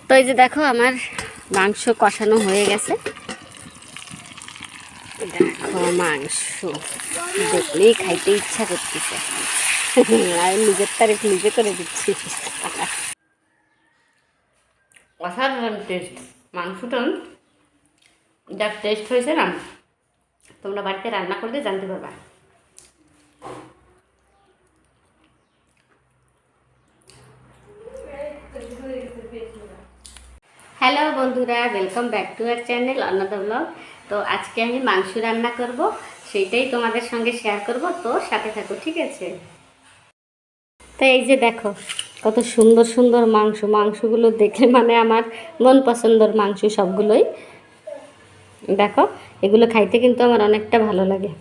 তো এই যে দেখো আমার মাংস কষানো হয়ে গেছে। দেখো মাংস দেখলেই খাইতে ইচ্ছা করতেছে। আমি নিজের তারিফ নিজে করে দিচ্ছি। অসাধারণ টেস্ট মাংসটা, যা টেস্ট হয়েছে না, তোমরা বাড়িতে রান্না করলে জানতে পারবা। হ্যালো বন্ধুরা, welcome back to our channel Annada blog. তো আজকে আমি মাংস রান্না করব, সেইটাই তোমাদের সঙ্গে শেয়ার করব, তো সাথে থাকো, ঠিক আছে? তো এই যে দেখো কত সুন্দর সুন্দর মাংসগুলো দেখে মানে আমার মন পছন্দের মাংস সবগুলোই। দেখো এগুলো খাইতে কিন্তু আমার অনেকটা ভালো লাগে।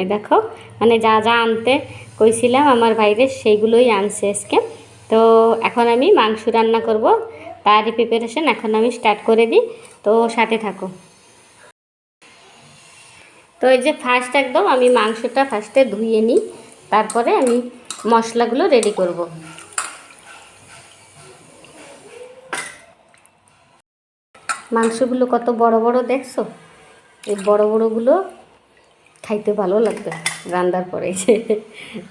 এই দেখো মানে যা যা আনতে কইছিলাম আমার বাইরে সেইগুলোই আনছে আজকে। তো এখন আমি মাংস রান্না করব, তারই প্রিপারেশন এখন আমি স্টার্ট করে দিই, তো সাথে থাকো। তো এই যে ফার্স্ট একদম আমি মাংসটা ফার্স্টে ধুয়ে নিই, তারপরে আমি মশলাগুলো রেডি করব। মাংসগুলো কত বড় বড় দেখছো? এই বড় বড়গুলো খাইতে ভালো লাগবে রান্নার পরে। যে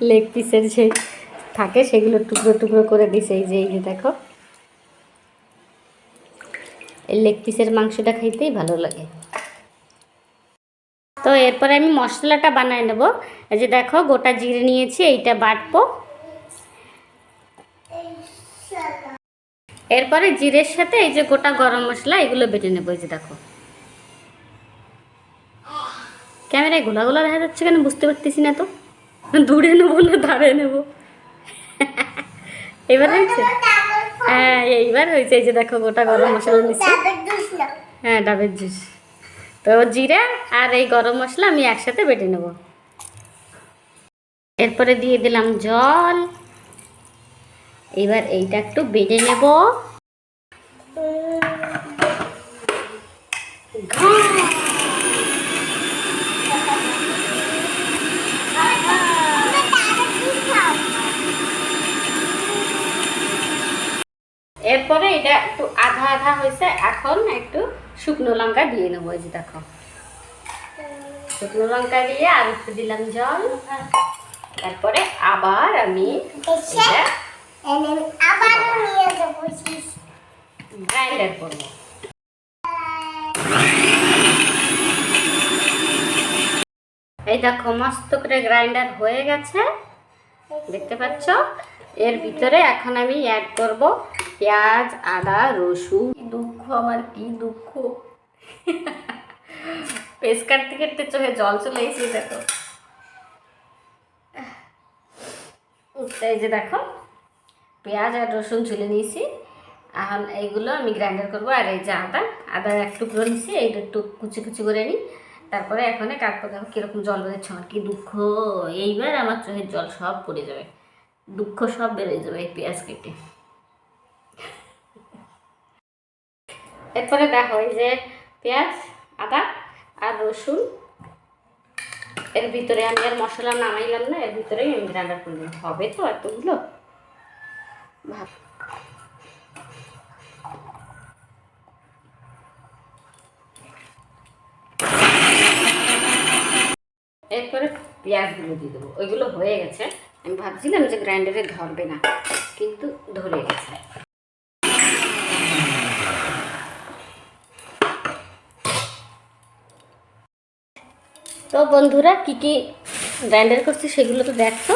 লেগ পিসের যে থাকে সেগুলো টুকরো টুকরো করে দিছে। এই যে দেখো এই লেগ পিসের মাংসটা খাইতেই ভালো লাগে। তো এরপরে আমি মশলাটা বানাই নেব। এই যে দেখো গোটা জিরে নিয়েছি, এইটা বাটবো। এরপরে জিরের সাথে এই যে গোটা গরম মশলা এগুলো বেটে নেবো। এই যে দেখো ক্যামেরায় গোলা গোলা দেখা যাচ্ছে কেন বুঝতে পারতেছি না, তো দূরে নেবো না ধারে নেবো? এবার হয়েছে? হ্যাঁ এইবার হয়েছে। এই যে দেখো গোটা গরম মশলা নিচ্ছি। হ্যাঁ ডাবের জুস। তো জিরা আর এই গরম মশলা আমি একসাথে বেটে নেব। এরপরে দিয়ে দিলাম জল। এবার এইটা একটু বেটে নেব। এরপরে এটা একটু আধা আধা হয়েছে, এখন একটু শুকনো লঙ্কা দিয়ে নেবো। এই যে দেখো শুকনো লঙ্কা দিয়ে আর একটু দিলাম জল। তারপরে আবার আমি গ্রাইন্ডার করবো। এই দেখো মস্ত করে গ্রাইন্ডার হয়ে গেছে, দেখতে পাচ্ছ? এর ভিতরে এখন আমি অ্যাড করব পেঁয়াজ, আদা, রসুন। দুঃখ আমার, কি দুঃখ! পেস্ট কাটতে কাটতে চোখে জল চলে এসেছে। দেখো এই যে দেখো পেঁয়াজ আর রসুন ঝুলে নিয়েছি, এখন এইগুলো আমি গ্রাইন্ডার করব। আর এই যে আদা এক টুকরো নিয়েছি, এইটা একটু কুচি কুচি করে নিই। তারপরে এখন কাটবো। দেখো কীরকম জল বেরোচ্ছে আমার, কি দুঃখ! এইবার আমার চোখের জল সব পড়ে যাবে, দুঃখ সব বেড়ে যাবে এই পেঁয়াজ কেটে। এরপরে দেখো এই যে পেঁয়াজ, আদা আর রসুন, এর ভিতরে আমি আর মশলা নামাইলাম না, এর ভিতরেই আমি গ্রাইন্ডার করে দিই। হবে তো এতগুলো ভাব। এরপরে পেঁয়াজগুলো দিয়ে দেবো। ওইগুলো হয়ে গেছে, আমি ভাবছিলাম যে গ্রাইন্ডারে ধরবে না, কিন্তু ধরে গেছে। তো বন্ধুরা কি কি গ্রাইন্ডার করছি সেগুলো তো দেখছো।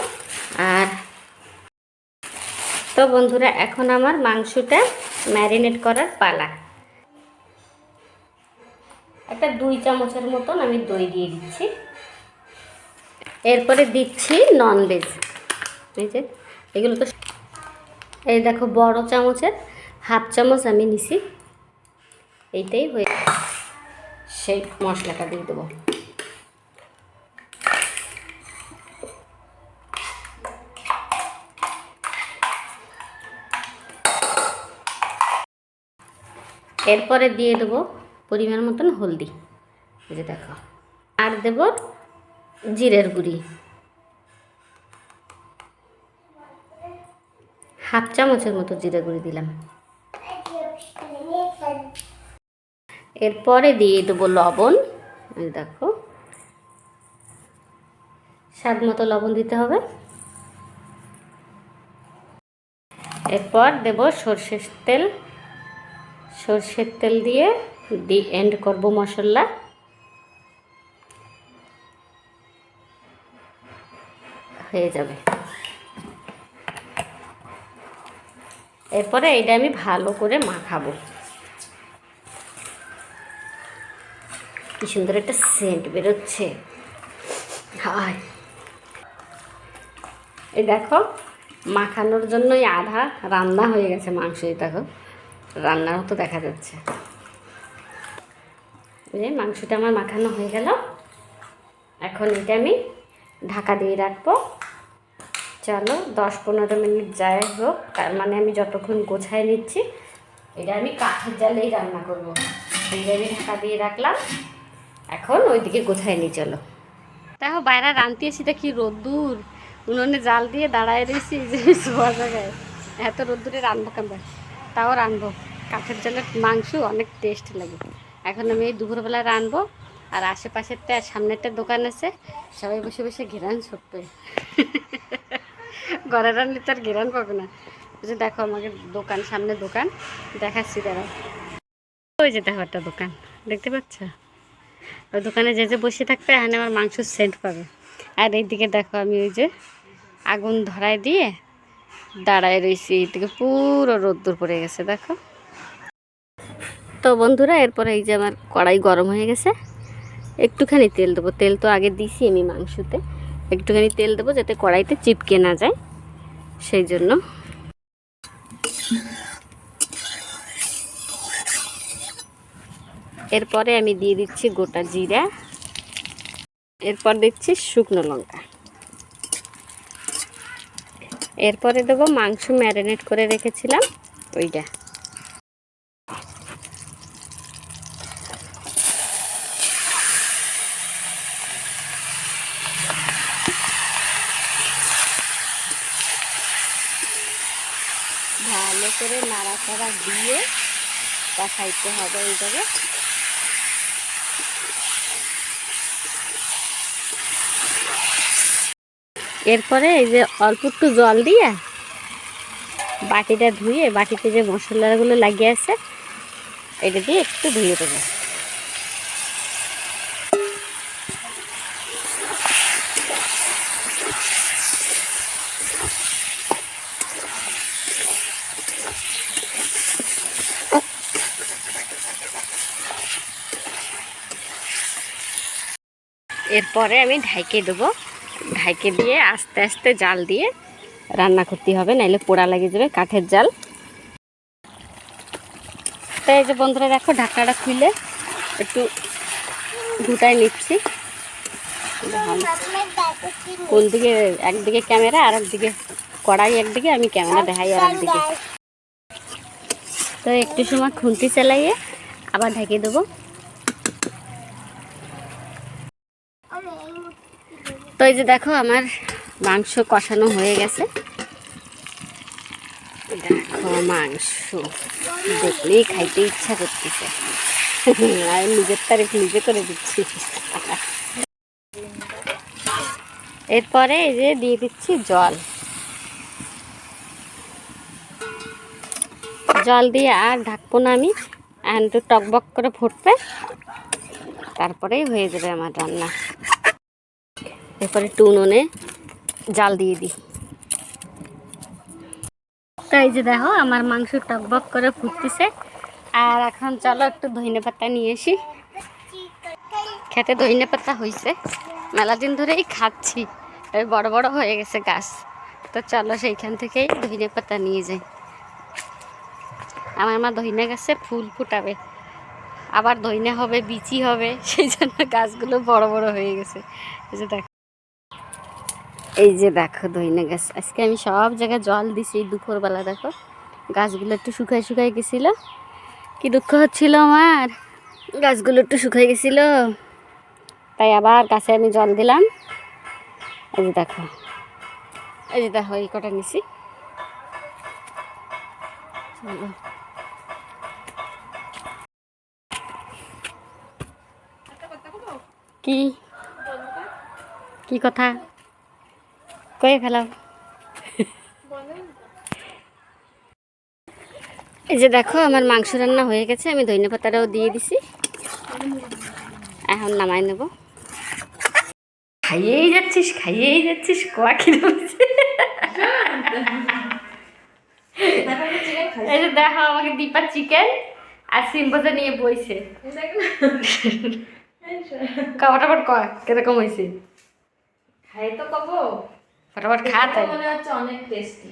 আর তো বন্ধুরা এখন আমার মাংসটা ম্যারিনেট করার পালা। একটা 2 চামচের মতন আমি দই দিয়ে দিচ্ছি। এরপরে দিচ্ছি ননভেজ। এই যে এগুলো তো এই দেখো বড় চামচের হাফ চামচ আমি নিছি, এইটাই হয়ে সেই মশলাটা দিয়ে দেবো। এরপরে দিয়ে দেবো পরিমাণ মতন হলদি। এই যে দেখো, আর দেব জিরের গুঁড়ি হাফ চামচের মতো জিরে গুঁড়ি দিলাম। এরপরে দিয়ে দেবো লবণ। এই দেখো, স্বাদ মতো লবণ দিতে হবে। এরপর দেব সর্ষের তেল। সর্ষের তেল দিয়ে এন্ড করব মশলা। হয়ে যাবে। এরপরে এটা আমি ভালো করে মাখাবো। কি সুন্দর একটা সেন্ট বেরোচ্ছে। হায়, এই দেখো মাখানোর জন্যই আধা রান্না হয়ে গেছে মাংস। এই দেখো রান্নার মতো দেখা যাচ্ছে। এই মাংসটা আমার মাখানো হয়ে গেল। এখন এটা আমি ঢাকা দিয়ে রাখবো। চলো 10-15 মিনিট যাই হোক, তার মানে আমি যতক্ষণ গোছায় নিচ্ছি। এটা আমি কাঠের জালেই রান্না করব। এই জায়গায় ঢাকা দিয়ে রাখলাম। এখন ওইদিকে গোছায় নিই। চলো দেখো বাইরে রাঁধতে এসি দেখি রোদ্দুর, উনুনে জাল দিয়ে দাঁড়ায় রয়েছি যে শোয়া জায়গায়। এত রোদ্দুরে রাঁধবো কেমন? তাও রাঁধবো। কাঠের জালের মাংস অনেক টেস্ট লাগে। এখন আমি এই দুপুরবেলা রাঁধবো। আর আশেপাশেরটা সামনেরটা দোকান আছে, সবাই বসে বসে ঘেরান ছুটবে। ঘরে রান্নলে তো আর ঘেরান পাবে না। যে দেখো আমাকে দোকান, সামনে দোকান দেখাচ্ছি দাঁড়াও। ওই যে দেখো একটা দোকান দেখতে পাচ্ছ? ওই দোকানে যে বসে থাকবে এখানে আমার মাংসের সেন্ট পাবে। আর এইদিকে দেখো আমি ওই যে আগুন ধরায় দিয়ে দাঁড়ায় রয়েছি। এইদিকে পুরো রোদ্দুর পড়ে গেছে দেখো। তো বন্ধুরা এরপরে এই যে আমার কড়াই গরম হয়ে গেছে। একটুখানি তেল দেবো। তেল তো আগে দিছি আমি মাংসতে। একটুখানি তেল দেবো যাতে কড়াইতে চিপকে না যায়, সেই জন্য। এরপরে আমি দিয়ে দিচ্ছি গোটা জিরা। এরপর দিচ্ছি শুকনো লঙ্কা। এরপরে দেবো মাংস ম্যারিনেট করে রেখেছিলাম ওইটা। ভালো করে নাড়াচাড়া দিয়ে কষাইতে হবে এইটাকে। এরপরে এই যে অল্প একটু জল দিয়ে বাটিটা ধুয়ে, বাটিতে যে মশলাগুলো লাগিয়ে আছে এটা দিয়ে একটু ধুয়ে দেবো। এরপরে আমি ঢাইকে দেবো। ঢাইকে দিয়ে আস্তে আস্তে জাল দিয়ে রান্না করতে হবে, নাইলে পোড়া লেগে যাবে, কাঠের জাল। তো এই যে বন্ধুরা দেখো ঢাকনাটা খুলে একটু ঘুটাই নিচ্ছি। কোন দিকে? একদিকে ক্যামেরা আর একদিকে কড়াই, একদিকে আমি ক্যামেরা দেখাই আর একদিকে। তো একটু সময় খুন্তি চালাইয়ে আবার ঢেকে দেবো। তো এই যে দেখো আমার মাংস কষানো হয়ে গেছে। দেখো মাংস দেখলেই খাইতে ইচ্ছা করতেছে। আর নিজের তারিফ নিজে করে দিচ্ছি। এরপরে এই যে দিয়ে দিচ্ছি জল। জল দিয়ে আর ঢাকবো না আমি, একটু টকবক করে ফুটবে, তারপরেই হয়ে যাবে আমার রান্না। এরপরে একটু উনুনে জাল দিয়ে দিই। তো এই যে দেখো আমার মাংস টকবক করে ফুটতেছে। আর এখন চলো একটু ধইনে পাতা নিয়ে আসি। খেতে ধইনে পাতা হয়েছে, মেলা দিন ধরেই খাচ্ছি, বড় বড় হয়ে গেছে গাছ। তো চলো সেইখান থেকেই ধইনে পাতা নিয়ে যাই। আমার মা ধইনে গাছে ফুল ফুটাবে, আবার ধইনে হবে, বিচি হবে, সেই জন্য গাছগুলো বড় বড় হয়ে গেছে। এই যে দেখো ধইনে গাছ। আজকে আমি সব জায়গায় জল দিছি দুপুরবেলা। দেখো গাছগুলো একটু শুকাই শুকাই গেছিল। কি দুঃখ হচ্ছিল আমার, গাছগুলো একটু শুকাই গেছিল, তাই আবার গাছে আমি জল দিলাম। এই যে দেখো, এই যে দেখো এই কটা নিছি। কি কি কথা কয়ে ফেলাও। এই যে দেখো আমার মাংস রান্না হয়ে গেছে, আমি ধনে পাতাটাও দিয়ে দিছি, এখন নামাই নেব। খাইয়েই যাচ্ছিস কোয়া কিনে এই যে দেখো আমাকে দীপা চিকেন আর সিম্পলটা নিয়ে বইছে। ফটাফট কয় কিরকম হয়েছে, খাই তো কবো, ফটাফট খা তাই। মনে হচ্ছে অনেক টেস্টি।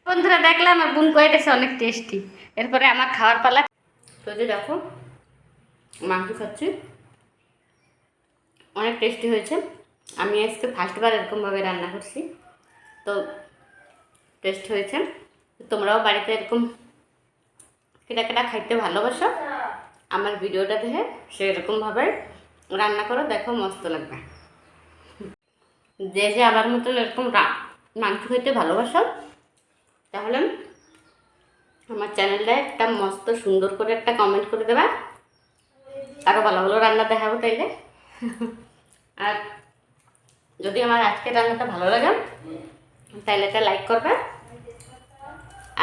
বন্ধুরা দেখলাম আমার বোন কয়েছে অনেক টেস্টি, এরপরে আমার খাওয়ার পালা। তো যে দেখো মাংস খাচ্ছি, অনেক টেস্টি হয়েছে। আমি আজকে ফার্স্টবার এরকমভাবে রান্না করছি, তো টেস্ট হয়েছে। তোমরাও বাড়িতে এরকম কেটা কেটা খাইতে ভালোবাসো, আমার ভিডিওটা দেখে সেরকমভাবে রান্না করো, দেখো মস্ত লাগবে। যে যে আমার মতন এরকম মাংস খেতে ভালোবাসো, তাহলে আমার চ্যানেলটা একটা মস্ত সুন্দর করে একটা কমেন্ট করে দেবা, আরও ভালো ভালো রান্না দেখাবো তাইলে। আর যদি আমার আজকের রান্নাটা ভালো লাগে তাহলে একটা লাইক করবে,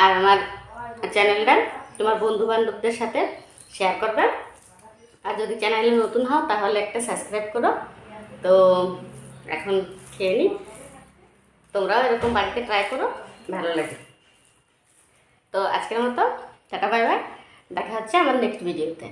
আর আমার চ্যানেলটা তোমার বন্ধু বান্ধবদের সাথে শেয়ার করবে। আর যদি চ্যানেলে নতুন হও তাহলে একটা সাবস্ক্রাইব করো। তো এখন খেয়ে নিই, তোমরাও এরকম বাড়িতে ট্রাই করো, ভালো লাগে। তো আজকের মতো টাটা বাই বাই, দেখা হচ্ছে আমার নেক্সট ভিডিওতে।